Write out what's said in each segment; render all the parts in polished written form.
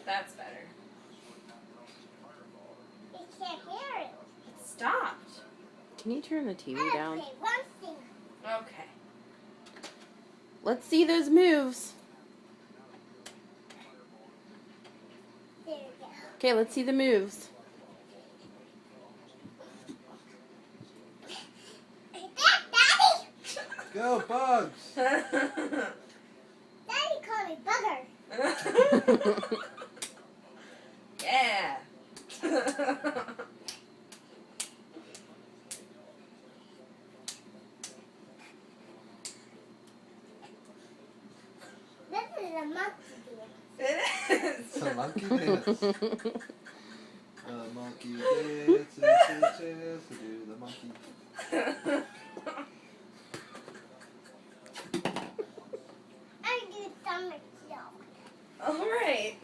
That's better. You can't hear it. It stopped. Can you turn the TV down? Okay, one thing. Okay. Let's see those moves. There you go. Okay, let's see the moves. Daddy! Go, Bugs! Daddy called me bugger. Yeah. This is a monkey dance. It is. It's a monkey dance. A monkey dance, to do the monkey. I do stomach joke. All right.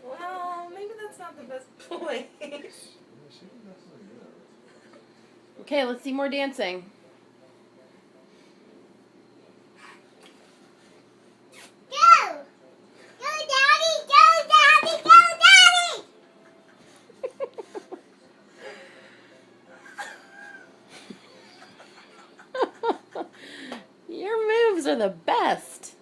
Well, maybe that's not the best place. Yeah, she did that really good. Okay, let's see more dancing. Go! Go, Daddy! Go, Daddy! Go, Daddy! Your moves are the best.